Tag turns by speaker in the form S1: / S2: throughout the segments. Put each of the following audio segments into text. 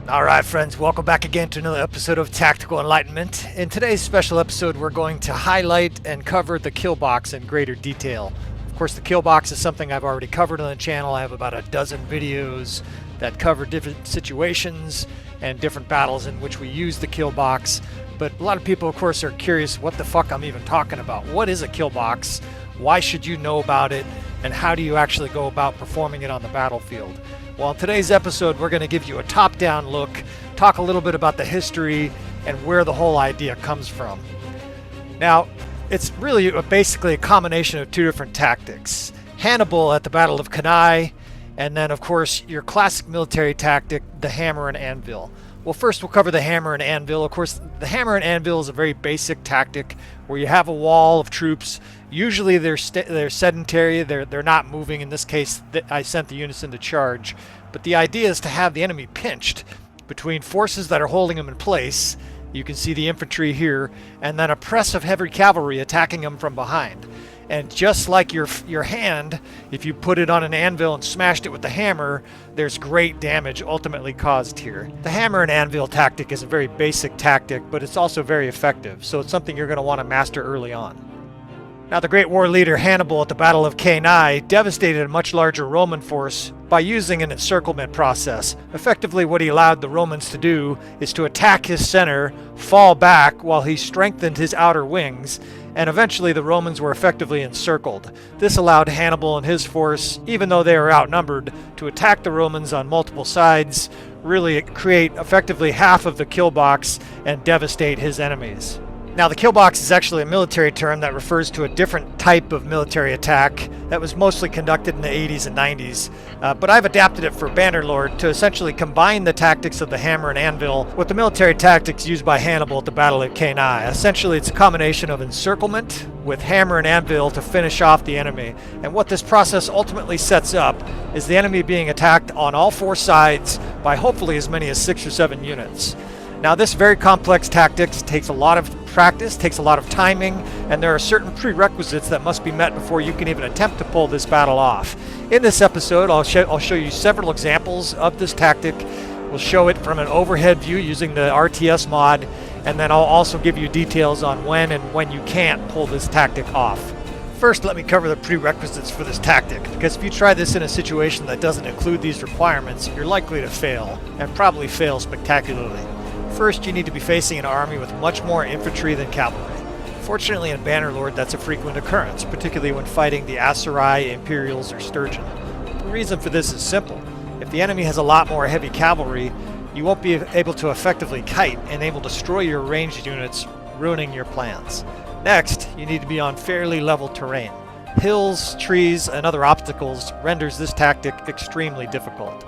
S1: Alright friends, welcome back again to another episode of Tactical Enlightenment. In today's special episode we're going to highlight and cover the Killbox in greater detail. Of course the Killbox is something I've already covered on the channel. I have about a dozen videos that cover different situations and different battles in which we use the Killbox. But a lot of people of course are curious what the fuck I'm even talking about. What is a Killbox? Why should you know about it? And how do you actually go about performing it on the battlefield? Well, in today's episode, we're going to give you a top-down look, talk a little bit about the history and where the whole idea comes from. Now, it's really basically a combination of two different tactics. Hannibal at the Battle of Cannae, and then, of course, your classic military tactic, the hammer and anvil. Well, first we'll cover the hammer and anvil. Of course, the hammer and anvil is a very basic tactic where you have a wall of troops. Usually they're sedentary, they're not moving. In this case, I sent the units into charge. But the idea is to have the enemy pinched between forces that are holding them in place. You can see the infantry here, and then a press of heavy cavalry attacking them from behind. And just like your hand, if you put it on an anvil and smashed it with the hammer, there's great damage ultimately caused here. The hammer and anvil tactic is a very basic tactic, but it's also very effective, so it's something you're going to want to master early on. Now, the great war leader Hannibal at the Battle of Cannae devastated a much larger Roman force by using an encirclement process. Effectively, what he allowed the Romans to do is to attack his center, fall back while he strengthened his outer wings, and eventually the Romans were effectively encircled. This allowed Hannibal and his force, even though they were outnumbered, to attack the Romans on multiple sides, really create effectively half of the Killbox and devastate his enemies. Now, the Killbox is actually a military term that refers to a different type of military attack that was mostly conducted in the 80s and 90s, but I've adapted it for Bannerlord to essentially combine the tactics of the hammer and anvil with the military tactics used by Hannibal at the Battle of Cannae. Essentially, it's a combination of encirclement with hammer and anvil to finish off the enemy, and what this process ultimately sets up is the enemy being attacked on all four sides by hopefully as many as 6 or 7 units. Now, this very complex tactics takes a lot of practice, takes a lot of timing, and there are certain prerequisites that must be met before you can even attempt to pull this battle off. In this episode, I'll show you several examples of this tactic. We'll show it from an overhead view using the RTS mod, and then I'll also give you details on when you can't pull this tactic off. First, let me cover the prerequisites for this tactic, because if you try this in a situation that doesn't include these requirements, you're likely to fail, and probably fail spectacularly. First, you need to be facing an army with much more infantry than cavalry. Fortunately, in Bannerlord, that's a frequent occurrence, particularly when fighting the Aserai, Imperials, or Sturgeon. The reason for this is simple. If the enemy has a lot more heavy cavalry, you won't be able to effectively kite, and they will destroy your ranged units, ruining your plans. Next, you need to be on fairly level terrain. Hills, trees, and other obstacles renders this tactic extremely difficult.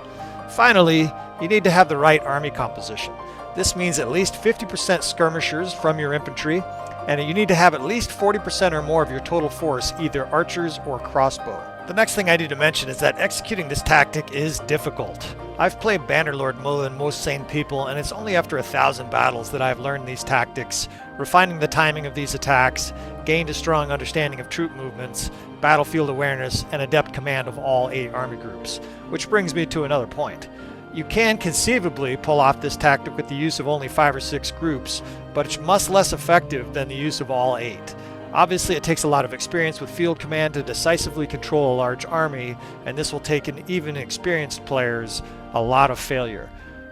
S1: Finally, you need to have the right army composition. This means at least 50% skirmishers from your infantry, and you need to have at least 40% or more of your total force, either archers or crossbow. The next thing I need to mention is that executing this tactic is difficult. I've played Bannerlord more than most sane people, and it's only after 1,000 battles that I've learned these tactics, refining the timing of these attacks, gained a strong understanding of troop movements, battlefield awareness, and adept command of all 8 army groups. Which brings me to another point. You can conceivably pull off this tactic with the use of only 5 or 6 groups, but it's much less effective than the use of all 8. Obviously, it takes a lot of experience with field command to decisively control a large army, and this will take in even experienced players a lot of failure.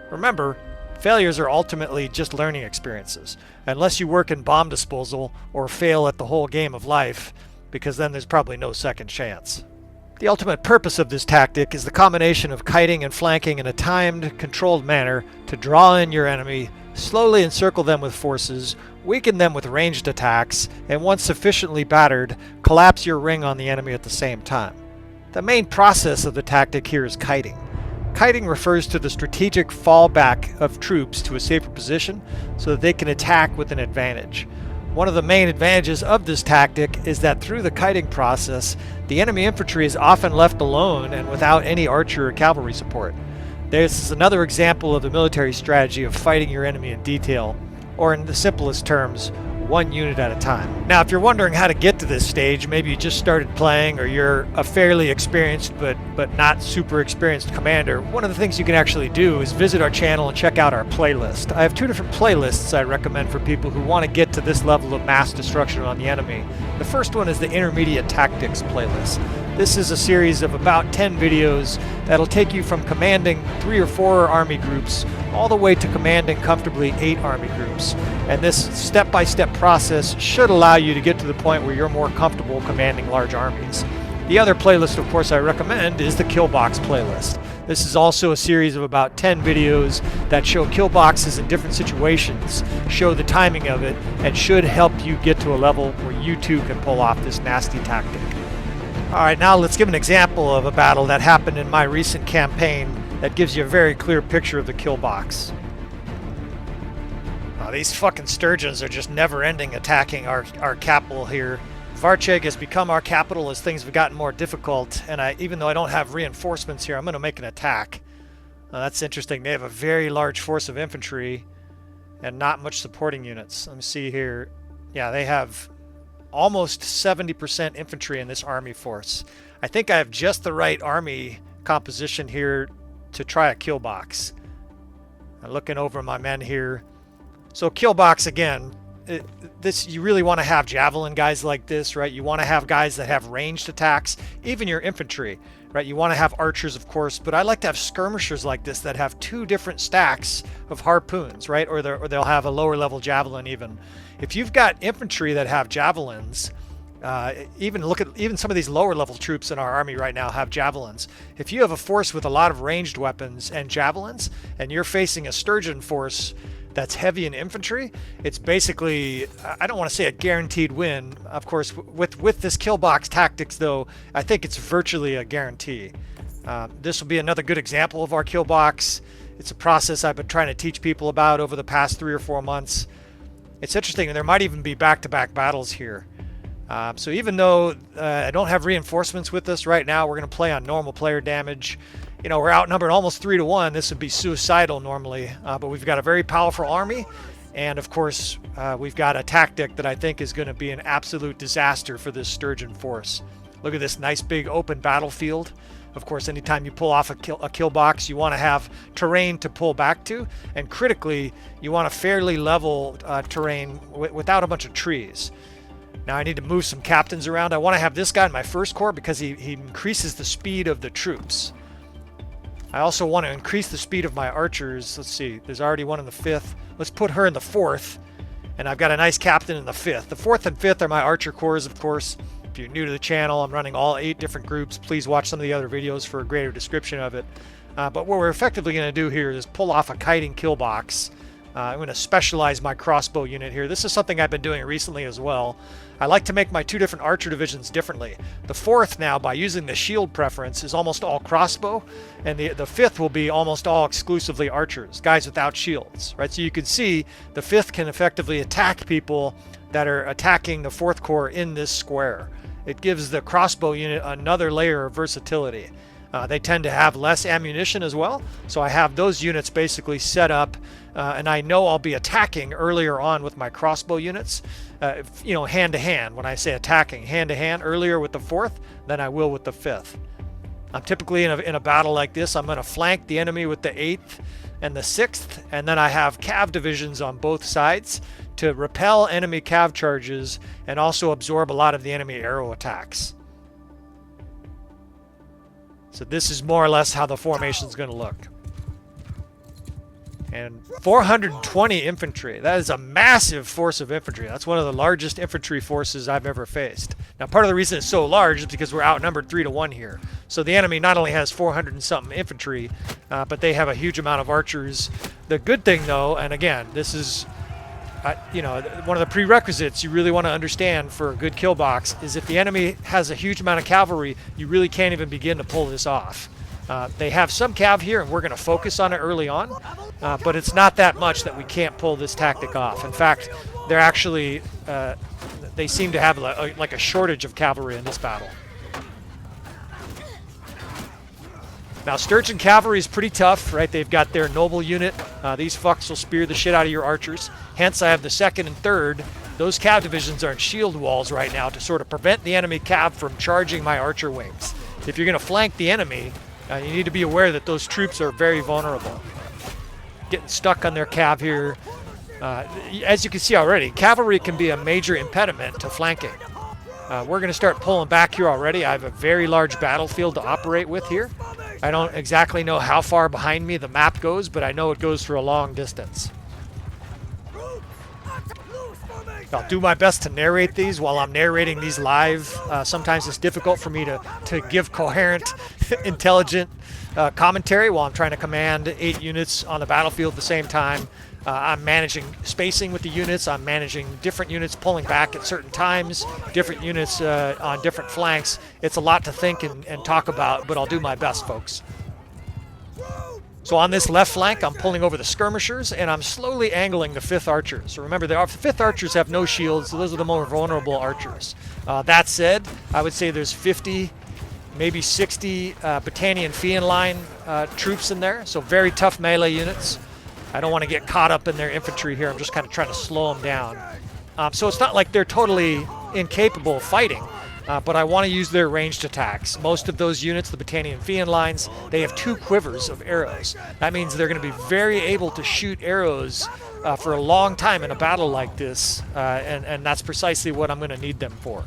S1: Remember, failures are ultimately just learning experiences, unless you work in bomb disposal or fail at the whole game of life, because then there's probably no second chance. The ultimate purpose of this tactic is the combination of kiting and flanking in a timed, controlled manner to draw in your enemy, slowly encircle them with forces, weaken them with ranged attacks, and once sufficiently battered, collapse your ring on the enemy at the same time. The main process of the tactic here is kiting. Kiting refers to the strategic fallback of troops to a safer position so that they can attack with an advantage. One of the main advantages of this tactic is that through the kiting process, the enemy infantry is often left alone and without any archer or cavalry support. This is another example of the military strategy of fighting your enemy in detail, or in the simplest terms, one unit at a time. Now, if you're wondering how to get to this stage, maybe you just started playing or you're a fairly experienced but not super experienced commander, one of the things you can actually do is visit our channel and check out our playlist. I have 2 different playlists I recommend for people who want to get to this level of mass destruction on the enemy. The first one is the Intermediate Tactics playlist. This is a series of about 10 videos that'll take you from commanding 3 or 4 army groups all the way to commanding comfortably 8 army groups. And this step-by-step process should allow you to get to the point where you're more comfortable commanding large armies. The other playlist, of course, I recommend is the Killbox playlist. This is also a series of about 10 videos that show kill boxes in different situations, show the timing of it, and should help you get to a level where you too can pull off this nasty tactic. Alright, now let's give an example of a battle that happened in my recent campaign that gives you a very clear picture of the kill box. These fucking sturgeons are just never-ending attacking our capital here. Varcheg has become our capital as things have gotten more difficult, and even though I don't have reinforcements here, I'm going to make an attack. That's interesting. They have a very large force of infantry and not much supporting units. Let me see here. Yeah, they have almost 70% infantry in this army force. I think I have just the right army composition here to try a kill box. I'm looking over my men here. So kill box again. You really want to have javelin guys like this, right? You want to have guys that have ranged attacks, even your infantry, right? You want to have archers, of course, but I like to have skirmishers like this that have 2 different stacks of harpoons, right? Or they'll have a lower level javelin even. If you've got infantry that have javelins, even some of these lower level troops in our army right now have javelins. If you have a force with a lot of ranged weapons and javelins, and you're facing a sturgeon force that's heavy in infantry, it's basically, I don't want to say a guaranteed win. Of course, with this kill box tactics though, I think it's virtually a guarantee. This will be another good example of our kill box. It's a process I've been trying to teach people about over the past 3 or 4 months. It's interesting, and there might even be back-to-back battles here. So even though I don't have reinforcements with us right now, we're going to play on normal player damage. You know, we're outnumbered almost 3 to 1. This would be suicidal normally, but we've got a very powerful army, and of course we've got a tactic that I think is going to be an absolute disaster for this sturgeon force. Look at this nice big open battlefield. Of course, anytime you pull off a kill box, you want to have terrain to pull back to, and critically, you want a fairly level terrain without a bunch of trees. Now I need to move some captains around. I want to have this guy in my first corps because he increases the speed of the troops. I also want to increase the speed of my archers. Let's see, there's already one in the 5th. Let's put her in the 4th, and I've got a nice captain in the 5th. The 4th and 5th are my archer corps, of course. If you're new to the channel, I'm running all 8 different groups. Please watch some of the other videos for a greater description of it. But what we're effectively going to do here is pull off a kiting kill box. I'm going to specialize my crossbow unit here. This is something I've been doing recently as well. I like to make my 2 different archer divisions differently. The 4th now, by using the shield preference, is almost all crossbow, and the 5th will be almost all exclusively archers, guys without shields, right? So you can see the 5th can effectively attack people that are attacking the 4th Corps in this square. It gives the crossbow unit another layer of versatility. They tend to have less ammunition as well, so I have those units basically set up, and I know I'll be attacking earlier on with my crossbow units, you know, hand to hand. When I say attacking, hand to hand earlier with the 4th than I will with the 5th. I'm typically in a battle like this, I'm going to flank the enemy with the 8th and the 6th, and then I have cav divisions on both sides to repel enemy cav charges and also absorb a lot of the enemy arrow attacks. So this is more or less how the formation is going to look. And 420 infantry. That is a massive force of infantry. That's one of the largest infantry forces I've ever faced. Now, part of the reason it's so large is because we're outnumbered 3 to 1 here. So the enemy not only has 400 and something infantry, but they have a huge amount of archers. The good thing, though, and again, this is you know, one of the prerequisites you really want to understand for a good kill box is if the enemy has a huge amount of cavalry, you really can't even begin to pull this off. They have some cav here, and we're going to focus on it early on, but it's not that much that we can't pull this tactic off. In fact, they're actually, they seem to have like a shortage of cavalry in this battle. Now, Sturgeon cavalry is pretty tough, right? They've got their noble unit. These fucks will spear the shit out of your archers. Hence, I have the 2nd and 3rd. those cav divisions are in shield walls right now to sort of prevent the enemy cav from charging my archer wings. If you're going to flank the enemy, you need to be aware that those troops are very vulnerable. Getting stuck on their cav here. As you can see already, cavalry can be a major impediment to flanking. We're going to start pulling back here already. I have a very large battlefield to operate with here. I don't exactly know how far behind me the map goes, but I know it goes for a long distance. I'll do my best to narrate these while I'm narrating these live. Sometimes it's difficult for me to give coherent, intelligent commentary while I'm trying to command 8 units on the battlefield at the same time. I'm managing spacing with the units. I'm managing different units pulling back at certain times, different units on different flanks. It's a lot to think and talk about, but I'll do my best, folks. So on this left flank, I'm pulling over the skirmishers, and I'm slowly angling the 5th archers. So remember, the 5th archers have no shields, so those are the more vulnerable archers. That said, I would say there's 50, maybe 60 Battanian Fian line troops in there, so very tough melee units. I don't want to get caught up in their infantry here. I'm just kind of trying to slow them down. So it's not like they're totally incapable of fighting. But I want to use their ranged attacks. Most of those units, the Battanian Fian lines, they have 2 quivers of arrows. That means they're going to be very able to shoot arrows for a long time in a battle like this, and that's precisely what I'm going to need them for.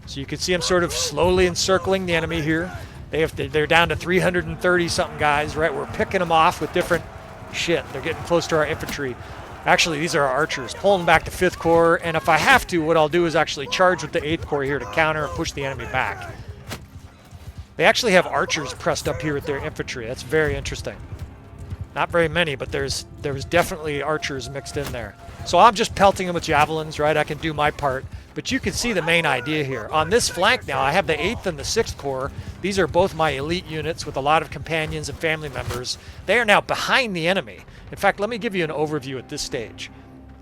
S1: So you can see I'm sort of slowly encircling the enemy here. They're down to 330-something guys, right? We're picking them off with different shit. They're getting close to our infantry. Actually, these are our archers, pulling back to 5th Corps, and if I have to, what I'll do is actually charge with the 8th Corps here to counter and push the enemy back. They actually have archers pressed up here with their infantry. That's very interesting. Not very many, but there's definitely archers mixed in there. So I'm just pelting them with javelins, right? I can do my part, but you can see the main idea here. On this flank now, I have the 8th and the 6th Corps. These are both my elite units with a lot of companions and family members. They are now behind the enemy. In fact, let me give you an overview at this stage.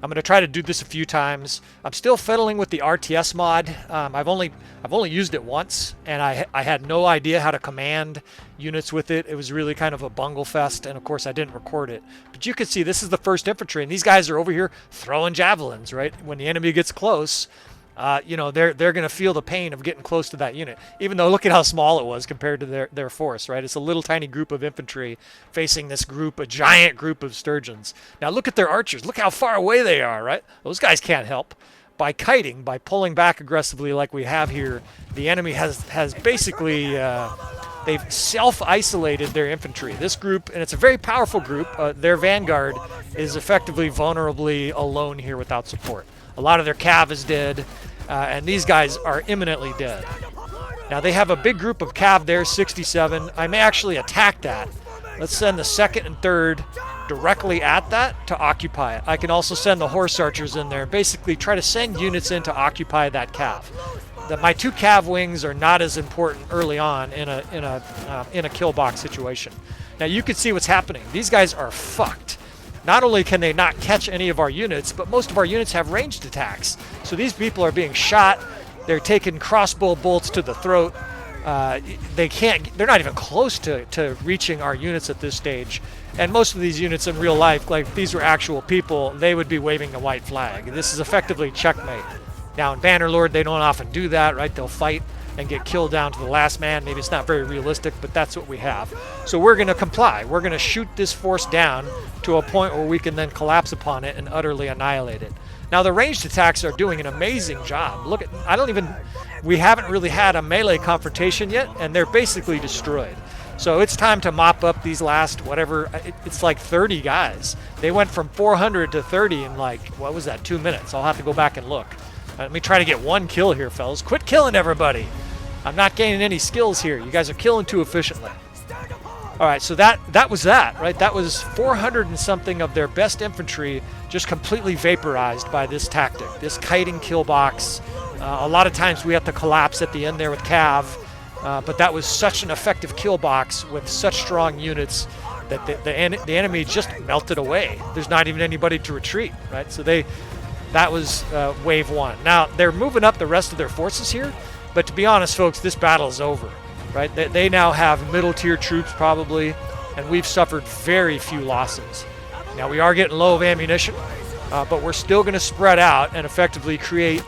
S1: I'm going to try to do this a few times. I'm still fiddling with the RTS mod. I've only used it once, and I had no idea how to command units with it. It was really kind of a bungle fest, and of course I didn't record it. But you can see this is the 1st Infantry, and these guys are over here throwing javelins, right? When the enemy gets close, you know, they're going to feel the pain of getting close to that unit. Even though, look at how small it was compared to their force, right? It's a little tiny group of infantry facing this group, a giant group of sturgeons. Now look at their archers. Look how far away they are, right? Those guys can't help. By kiting, by pulling back aggressively like we have here, the enemy has basically, they've self-isolated their infantry. This group, and it's a very powerful group, their vanguard is effectively vulnerably alone here without support. A lot of their cav is dead, and these guys are imminently dead. Now they have a big group of cav there, 67. I may actually attack that. Let's send the 2nd and 3rd directly at that to occupy it. I can also send the horse archers in there, basically try to send units in to occupy that cav. My 2 cav wings are not as important early on in a kill box situation. Now you can see what's happening. These guys are fucked. Not only can they not catch any of our units, but most of our units have ranged attacks. So these people are being shot. They're taking crossbow bolts to the throat. They're not even close to reaching our units at this stage. And most of these units in real life, like these were actual people, they would be waving the white flag. This is effectively checkmate. Now in Bannerlord, they don't often do that, right? They'll fight and get killed down to the last man. Maybe it's not very realistic, but that's what we have. So we're going to comply. We're going to shoot this force down to a point where we can then collapse upon it and utterly annihilate it. Now the ranged attacks are doing an amazing job. Look at, we haven't really had a melee confrontation yet, and they're basically destroyed. So it's time to mop up these last, whatever, it's like 30 guys. They went from 400 to 30 in like, what was that, 2 minutes? I'll have to go back and look. Let me try to get 1 kill here, fellas. Quit killing everybody. I'm not gaining any skills here. You guys are killing too efficiently. All right, so that was that, right? That was 400 and something of their best infantry just completely vaporized by this tactic, this kiting kill box. A lot of times we have to collapse at the end there with cav, but that was such an effective kill box with such strong units that the enemy just melted away. There's not even anybody to retreat, right? So that was wave 1. Now they're moving up the rest of their forces here, but to be honest, folks, this battle is over, right? They now have middle tier troops probably, and we've suffered very few losses. Now we are getting low of ammunition. but we're still going to spread out and effectively create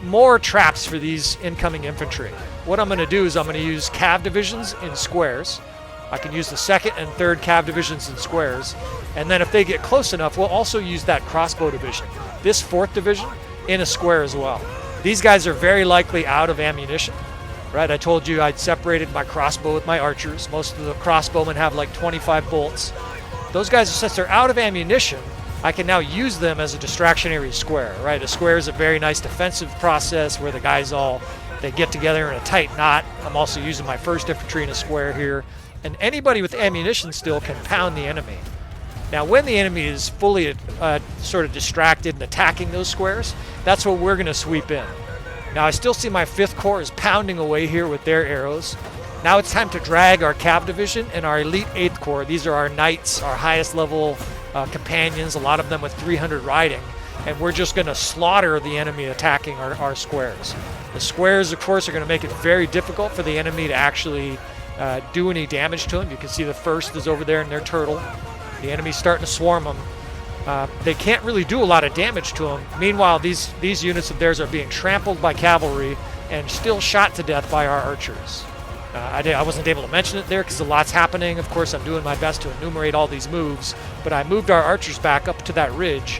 S1: more traps for these incoming infantry. What I'm going to do is I'm going to use cav divisions in squares. I can use the 2nd and 3rd cav divisions in squares, and then if they get close enough, we'll also use that crossbow division, this 4th division, in a square as well. These guys are very likely out of ammunition, right? I told you I'd separated my crossbow with my archers. Most of the crossbowmen have like 25 bolts. Those guys, since they're out of ammunition, I can now use them as a distractionary square, right? A square is a very nice defensive process where the guys they get together in a tight knot. I'm also using my 1st infantry in a square here. And anybody with ammunition still can pound the enemy. Now, when the enemy is fully sort of distracted and attacking those squares, that's what we're going to sweep in. Now, I still see my 5th Corps is pounding away here with their arrows. Now it's time to drag our cav division and our elite 8th Corps. These are our knights, our highest level companions, a lot of them with 300 riding. And we're just going to slaughter the enemy attacking our squares. The squares, of course, are going to make it very difficult for the enemy to actually do any damage to them. You can see the 1st is over there in their turtle. The enemy's starting to swarm them. They can't really do a lot of damage to them. Meanwhile, these units of theirs are being trampled by cavalry and still shot to death by our archers. I wasn't able to mention it there because a lot's happening. Of course, I'm doing my best to enumerate all these moves, but I moved our archers back up to that ridge.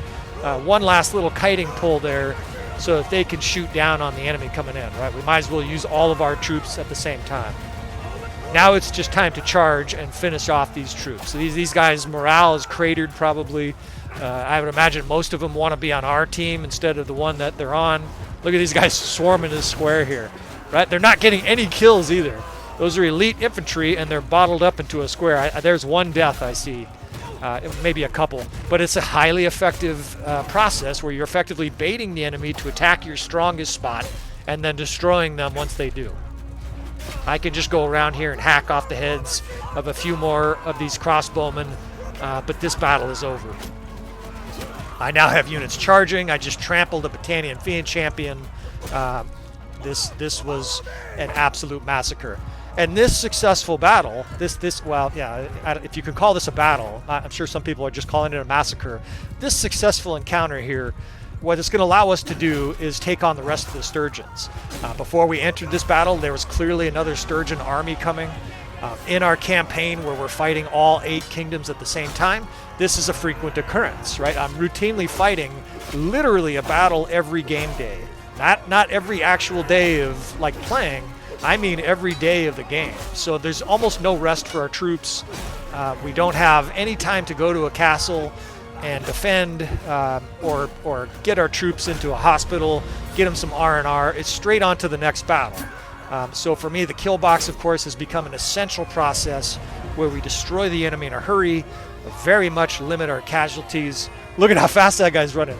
S1: One last little kiting pull there so that they can shoot down on the enemy coming in, right? We might as well use all of our troops at the same time. Now it's just time to charge and finish off these troops. So these guys' morale is cratered probably. I would imagine most of them want to be on our team instead of the one that they're on. Look at these guys swarming this square here, right? They're not getting any kills either. Those are elite infantry, and they're bottled up into a square. There's one death I see, maybe a couple. But it's a highly effective process where you're effectively baiting the enemy to attack your strongest spot and then destroying them once they do. I can just go around here and hack off the heads of a few more of these crossbowmen, but this battle is over. I now have units charging. I just trampled a Battanian Fiend champion. This was an absolute massacre. And this successful battle, well, yeah, if you can call this a battle, I'm sure some people are just calling it a massacre. This successful encounter here, what it's going to allow us to do is take on the rest of the Sturgeons. Before we entered this battle, there was clearly another Sturgeon army coming. In our campaign where we're fighting all 8 kingdoms at the same time, this is a frequent occurrence, right? I'm routinely fighting literally a battle every game day. Not every actual day of like playing, I mean every day of the game. So there's almost no rest for our troops. We don't have any time to go to a castle and defend or get our troops into a hospital, get them some R&R. It's straight on to the next battle. So for me, the Killbox, of course, has become an essential process where we destroy the enemy in a hurry, very much limit our casualties. Look at how fast that guy's running.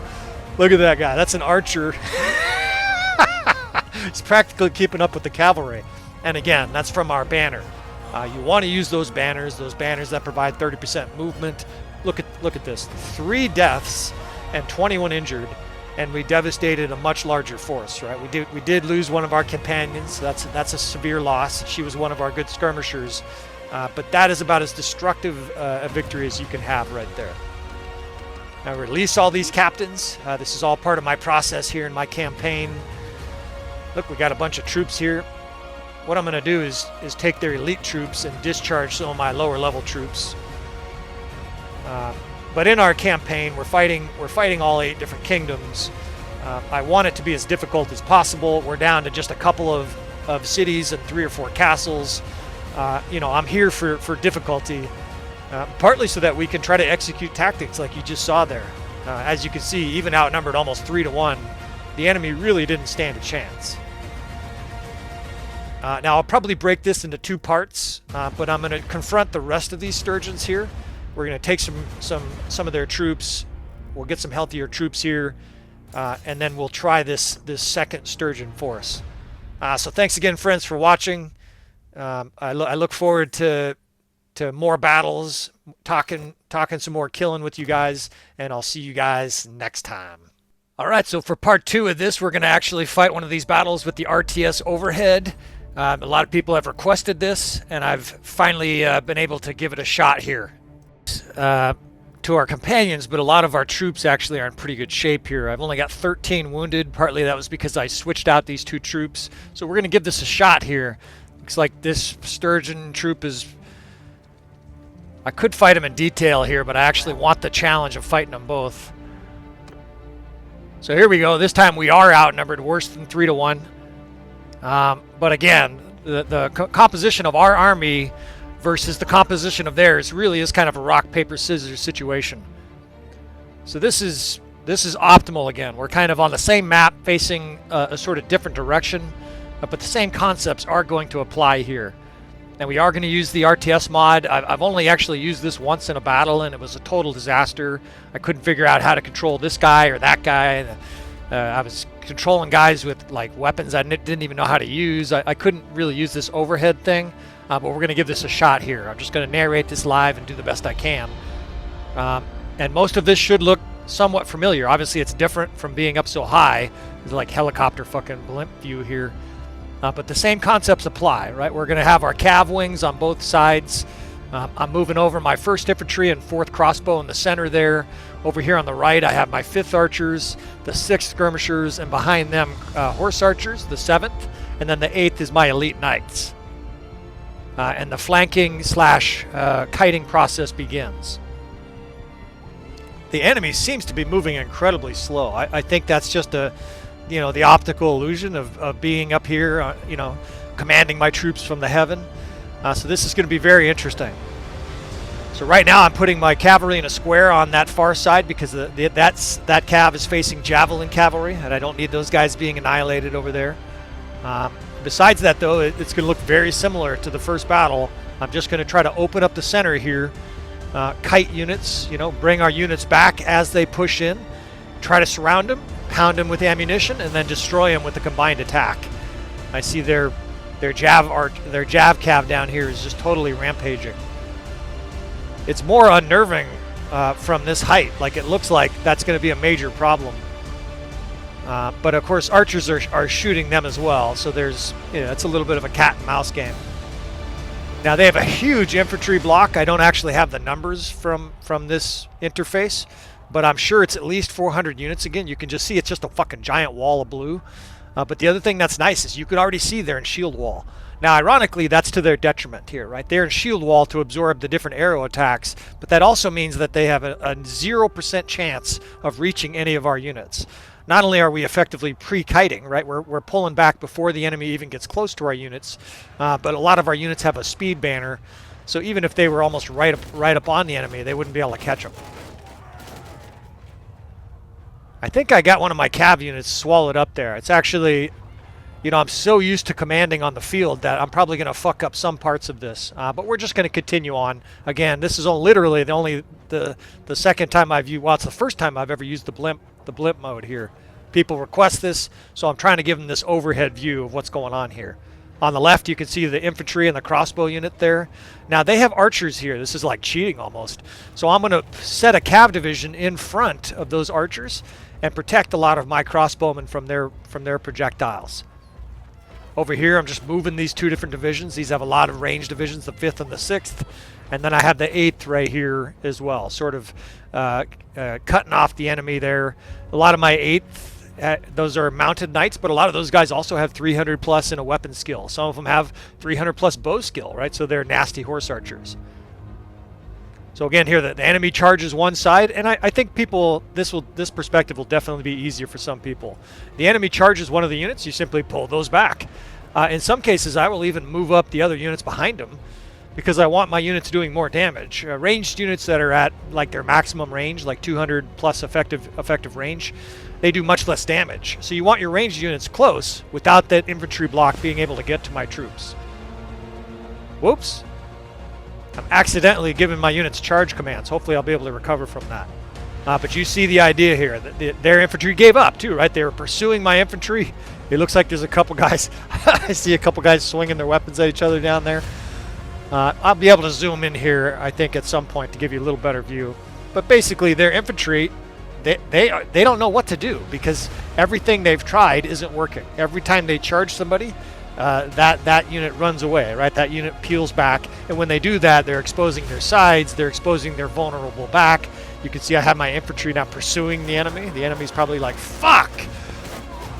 S1: Look at that guy. That's an archer. He's practically keeping up with the cavalry. And again, that's from our banner. You want to use those banners that provide 30% movement. Look at this. 3 deaths and 21 injured. And we devastated a much larger force, right? We did lose one of our companions. That's a severe loss. She was one of our good skirmishers, but that is about as destructive a victory as you can have right there. Now release all these captains. This is all part of my process here in my campaign. Look, we got a bunch of troops here. What I'm going to do is take their elite troops and discharge some of my lower level troops. But in our campaign, we're fighting all 8 different kingdoms. I want it to be as difficult as possible. We're down to just a couple of cities and 3 or 4 castles. I'm here for difficulty, partly so that we can try to execute tactics like you just saw there. As you can see, even outnumbered almost 3-1, the enemy really didn't stand a chance. Now I'll probably break this into 2 parts, but I'm going to confront the rest of these Sturgeons here. We're going to take some of their troops. We'll get some healthier troops here, and then we'll try this second Sturgeon force. So thanks again, friends, for watching. I look forward to more battles, talking some more killing with you guys, and I'll see you guys next time. All right, so for part 2 of this, we're going to actually fight one of these battles with the RTS overhead. A lot of people have requested this, and I've finally been able to give it a shot here. To to our companions, but a lot of our troops actually are in pretty good shape here. I've only got 13 wounded. Partly that was because I switched out these 2 troops. So we're going to give this a shot here. Looks like this Sturgeon troop is... I could fight him in detail here, but I actually want the challenge of fighting them both. So here we go. This time we are outnumbered, worse than 3 to 1. But again, the composition of our army versus the composition of theirs really is kind of a rock, paper, scissors situation. So this is optimal again. We're kind of on the same map facing a sort of different direction, but the same concepts are going to apply here. And we are going to use the RTS mod. I've only actually used this once in a battle, and it was a total disaster. I couldn't figure out how to control this guy or that guy. I was controlling guys with like weapons I didn't even know how to use. I couldn't really use this overhead thing, but we're going to give this a shot here. I'm just going to narrate this live and do the best I can. And most of this should look somewhat familiar. Obviously, it's different from being up so high. It's like helicopter fucking blimp view here. But the same concepts apply, right? We're going to have our cav wings on both sides. I'm moving over my 1st infantry and 4th crossbow in the center there. Over here on the right, I have my 5th archers, the 6th skirmishers, and behind them, horse archers, the 7th, and then the 8th is my elite knights. And the flanking / kiting process begins. The enemy seems to be moving incredibly slow. I think that's just the optical illusion of being up here, commanding my troops from the heaven. So this is going to be very interesting. So right now I'm putting my cavalry in a square on that far side because that cav is facing javelin cavalry, and I don't need those guys being annihilated over there. Besides that, though, it's going to look very similar to the first battle. I'm just going to try to open up the center here, kite units, bring our units back as they push in, try to surround them, pound them with ammunition, and then destroy them with a combined attack. I see their jav cav down here is just totally rampaging. It's more unnerving from this height. Like, it looks like that's going to be a major problem. But of course, archers are shooting them as well. So there's, it's a little bit of a cat and mouse game. Now they have a huge infantry block. I don't actually have the numbers from this interface, but I'm sure it's at least 400 units. Again, you can just see it's just a fucking giant wall of blue. But the other thing that's nice is you can already see they're in shield wall. Now, ironically, that's to their detriment here, right? They're in shield wall to absorb the different arrow attacks, but that also means that they have a 0% chance of reaching any of our units. Not only are we effectively pre-kiting, right? We're pulling back before the enemy even gets close to our units, but a lot of our units have a speed banner, so even if they were almost right up on the enemy, they wouldn't be able to catch them. I think I got one of my cav units swallowed up there. It's actually, I'm so used to commanding on the field that I'm probably going to fuck up some parts of this. But we're just going to continue on. Again, this is literally the second time I've used, well, it's the first time I've ever used the blimp mode here. People request this, so I'm trying to give them this overhead view of what's going on here. On the left, you can see the infantry and the crossbow unit there. Now, they have archers here. This is like cheating almost. So I'm going to set a cav division in front of those archers and protect a lot of my crossbowmen from their projectiles. Over here, I'm just moving these two different divisions. These have a lot of range divisions, the 5th and the 6th. And then I have the 8th right here as well, sort of cutting off the enemy there. A lot of my 8th, those are mounted knights, but a lot of those guys also have 300 plus in a weapon skill. Some of them have 300 plus bow skill, right? So they're nasty horse archers. So again, here the enemy charges one side, and I think this perspective will definitely be easier for some people. The enemy charges one of the units, you simply pull those back. In some cases, I will even move up the other units behind them because I want my units doing more damage. Ranged units that are at like their maximum range, like 200 plus effective range, they do much less damage. So you want your ranged units close without that infantry block being able to get to my troops. Whoops. I'm accidentally giving my units charge commands. Hopefully I'll be able to recover from that. But you see the idea here. Their infantry gave up too, right? They were pursuing my infantry. It looks like there's a couple guys. I see a couple guys swinging their weapons at each other down there. I'll be able to zoom in here, I think, at some point to give you a little better view. But basically, their infantry, they don't know what to do because everything they've tried isn't working. Every time they charge somebody, that unit runs away, right? That unit peels back, and when they do that, they're exposing their sides, they're exposing their vulnerable back, You can see I have my infantry now pursuing the enemy. The enemy's probably like, fuck!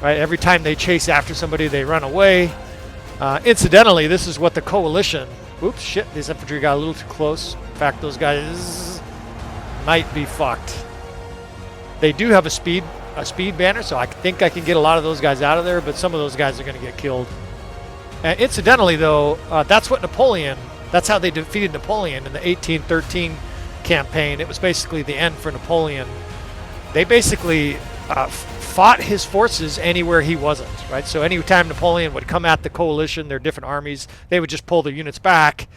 S1: Right? Every time they chase after somebody, they run away. Incidentally, this is what the coalition... Oops, shit, this infantry got a little too close. In fact, those guys might be fucked. They do have a speed banner, so I think I can get a lot of those guys out of there, but some of those guys are going to get killed. Incidentally, though, that's how they defeated Napoleon in the 1813 campaign. It was basically the end for Napoleon. They basically fought his forces anywhere he wasn't, right? So anytime Napoleon would come at the coalition, their different armies, they would just pull their units back,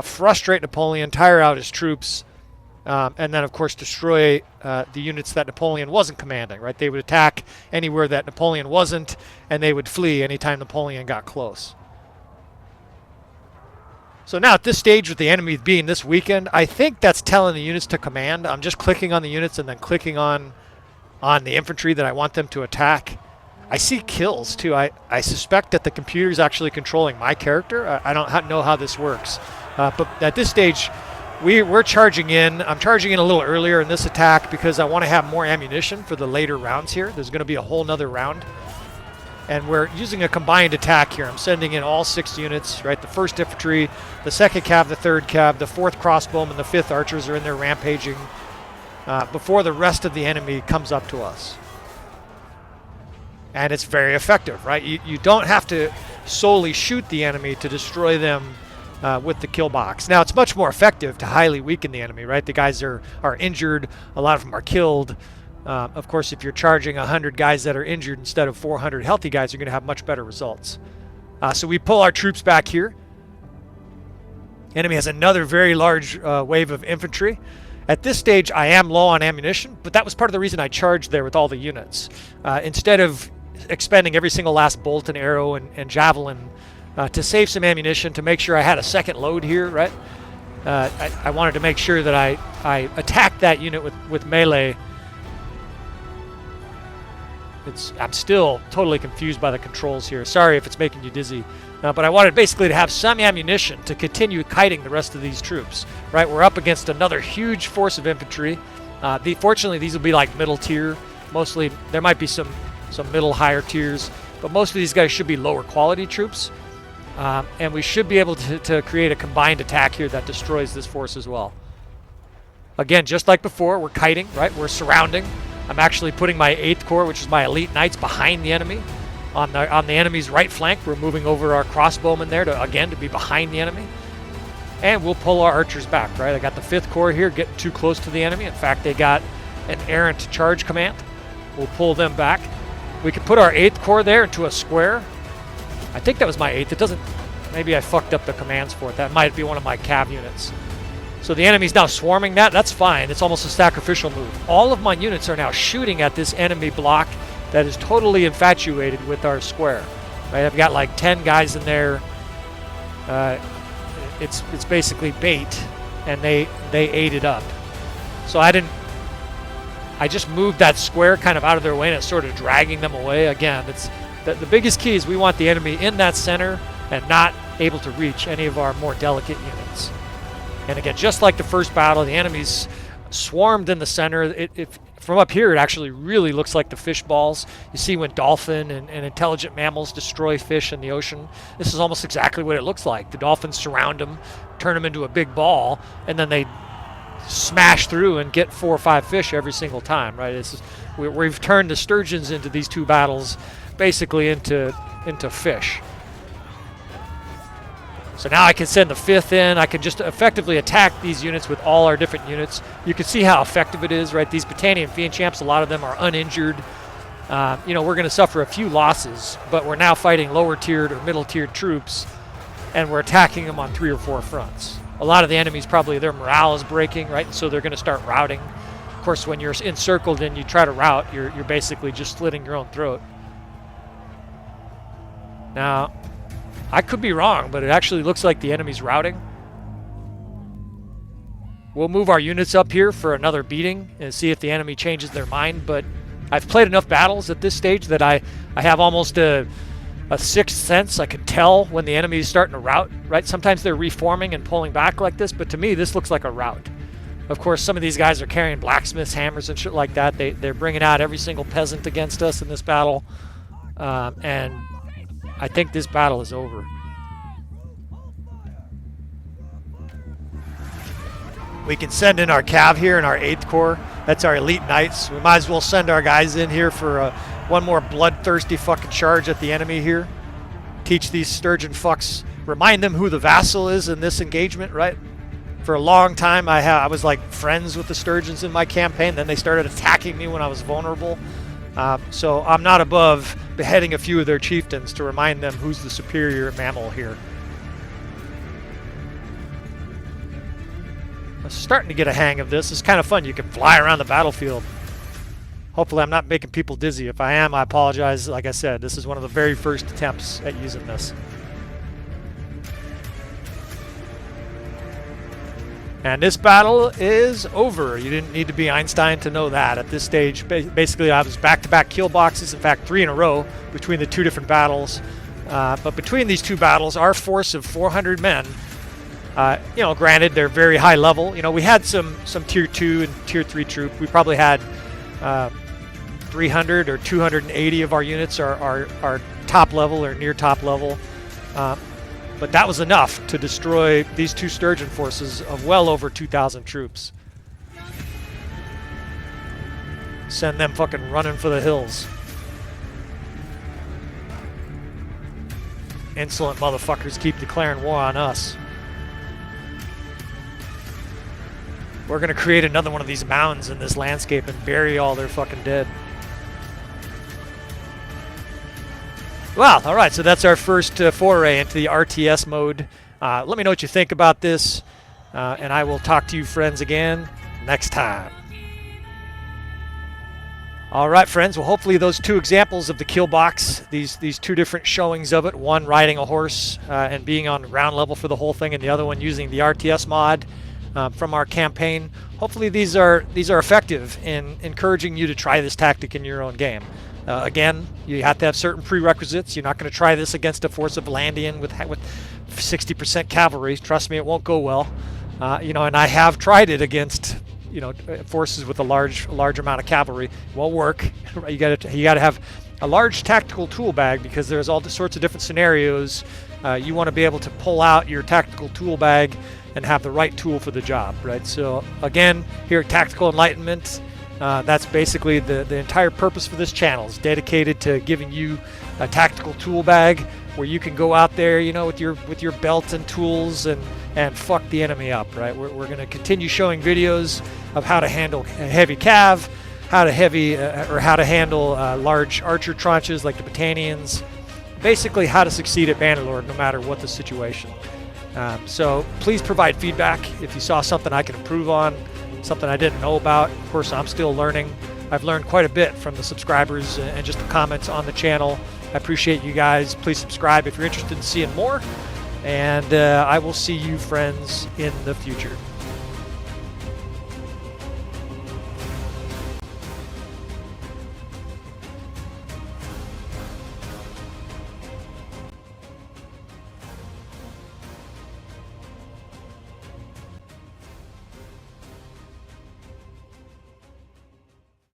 S1: frustrate Napoleon, tire out his troops, and then, of course, destroy the units that Napoleon wasn't commanding, right? They would attack anywhere that Napoleon wasn't, and they would flee anytime Napoleon got close. So now at this stage, with the enemy being this weakened, I think that's telling the units to command. I'm just clicking on the units and then clicking on the infantry that I want them to attack. I see kills, too. I suspect that the computer is actually controlling my character. I don't know how this works. But at this stage... We're charging in. I'm charging in a little earlier in this attack because I want to have more ammunition for the later rounds here. There's going to be a whole nother round. And we're using a combined attack here. I'm sending in all 6 units, right? The 1st infantry, the 2nd cav, the 3rd cav, the 4th crossbowmen, and the 5th archers are in there rampaging before the rest of the enemy comes up to us. And it's very effective, right? You don't have to solely shoot the enemy to destroy them with the kill box. Now, it's much more effective to highly weaken the enemy, right? The guys are injured. A lot of them are killed. Of course, if you're charging 100 guys that are injured instead of 400 healthy guys, you're going to have much better results. So we pull our troops back here. Enemy has another very large wave of infantry. At this stage, I am low on ammunition, but that was part of the reason I charged there with all the units. Instead of expending every single last bolt and arrow and javelin to save some ammunition, to make sure I had a second load here, right? I wanted to make sure that I attacked that unit with melee. I'm still totally confused by the controls here. Sorry if it's making you dizzy. But I wanted basically to have some ammunition to continue kiting the rest of these troops, right? We're up against another huge force of infantry. Fortunately, these will be like middle tier. Mostly, there might be some middle higher tiers, but most of these guys should be lower quality troops. And we should be able to create a combined attack here that destroys this force as well. Again, just like before, we're kiting, right? We're surrounding. I'm actually putting my 8th Corps, which is my elite knights, behind the enemy. On the enemy's right flank, we're moving over our crossbowmen there to be behind the enemy. And we'll pull our archers back, right? I got the 5th Corps here getting too close to the enemy. In fact, they got an errant charge command. We'll pull them back. We can put our 8th Corps there into a square. I think that was my 8th. It doesn't... Maybe I fucked up the commands for it. That might be one of my cav units. So the enemy's now swarming that. That's fine. It's almost a sacrificial move. All of my units are now shooting at this enemy block that is totally infatuated with our square. Right? I've got like 10 guys in there. It's basically bait, and they ate it up. So I just moved that square kind of out of their way, and it's sort of dragging them away. Again, the biggest key is we want the enemy in that center and not able to reach any of our more delicate units. And again, just like the first battle, the enemy's swarmed in the center. From up here, it actually really looks like the fish balls. You see when dolphin and intelligent mammals destroy fish in the ocean. This is almost exactly what it looks like. The dolphins surround them, turn them into a big ball, and then they smash through and get 4 or 5 fish every single time, right? We've turned the sturgeons into these 2 battles basically into fish. So now I can send the 5th in. I can just effectively attack these units with all our different units. You can see how effective it is, right? These Britannian Fiend Champs, a lot of them are uninjured. We're going to suffer a few losses, but we're now fighting lower tiered or middle tiered troops, and we're attacking them on 3 or 4 fronts. A lot of the enemies, probably their morale is breaking, right? So they're going to start routing. Of course, when you're encircled and you try to rout, you're basically just slitting your own throat. Now, I could be wrong, but it actually looks like the enemy's routing. We'll move our units up here for another beating and see if the enemy changes their mind, but I've played enough battles at this stage that I have almost a sixth sense. I can tell when the enemy is starting to rout, right? Sometimes they're reforming and pulling back like this, but to me, this looks like a rout. Of course, some of these guys are carrying blacksmith's hammers and shit like that. They're bringing out every single peasant against us in this battle. And I think this battle is over. We can send in our cav here in our 8th Corps. That's our elite knights. We might as well send our guys in here for one more bloodthirsty fucking charge at the enemy here. Teach these sturgeon fucks. Remind them who the vassal is in this engagement, right? For a long time, I was like friends with the sturgeons in my campaign. Then they started attacking me when I was vulnerable. So I'm not above beheading a few of their chieftains to remind them who's the superior mammal here. I'm starting to get a hang of this. It's kind of fun. You can fly around the battlefield. Hopefully I'm not making people dizzy. If I am, I apologize. Like I said, this is one of the very first attempts at using this. And this battle is over. You didn't need to be Einstein to know that. At this stage, basically I was back-to-back kill boxes. In fact, 3 in a row between the 2 different battles. But between these 2 battles, our force of 400 men, you know, granted, they're very high level. You know, we had some tier 2 and tier 3 troop. We probably had 300 or 280 of our units are top level or near top level. But that was enough to destroy these 2 sturgeon forces of well over 2,000 troops. Send them fucking running for the hills. Insolent motherfuckers keep declaring war on us. We're gonna create another one of these mounds in this landscape and bury all their fucking dead. Well, all right, so that's our first foray into the RTS mode. Let me know what you think about this, and I will talk to you friends again next time. All right, friends, well, hopefully those 2 examples of the Killbox, these 2 different showings of it, one riding a horse and being on ground level for the whole thing, and the other one using the RTS mod from our campaign. Hopefully these are effective in encouraging you to try this tactic in your own game. Again, you have to have certain prerequisites. You're not going to try this against a force of Landian with 60% cavalry. Trust me, it won't go well. You know, and I have tried it against, you know, forces with a large amount of cavalry. It won't work. You got to have a large tactical tool bag because there's all sorts of different scenarios. You want to be able to pull out your tactical tool bag and have the right tool for the job, right? So again, here at Tactical Enlightenment, that's basically the entire purpose for this channel is dedicated to giving you a tactical tool bag where you can go out there, you know, with your belt and tools and fuck the enemy up, right? We're going to continue showing videos of how to handle heavy cav, how to handle large archer tranches like the Battanians, basically how to succeed at Bannerlord no matter what the situation. So please provide feedback if you saw something I can improve on, something I didn't know about. Of course, I'm still learning. I've learned quite a bit from the subscribers and just the comments on the channel. I appreciate you guys. Please subscribe if you're interested in seeing more. And I will see you friends in the future.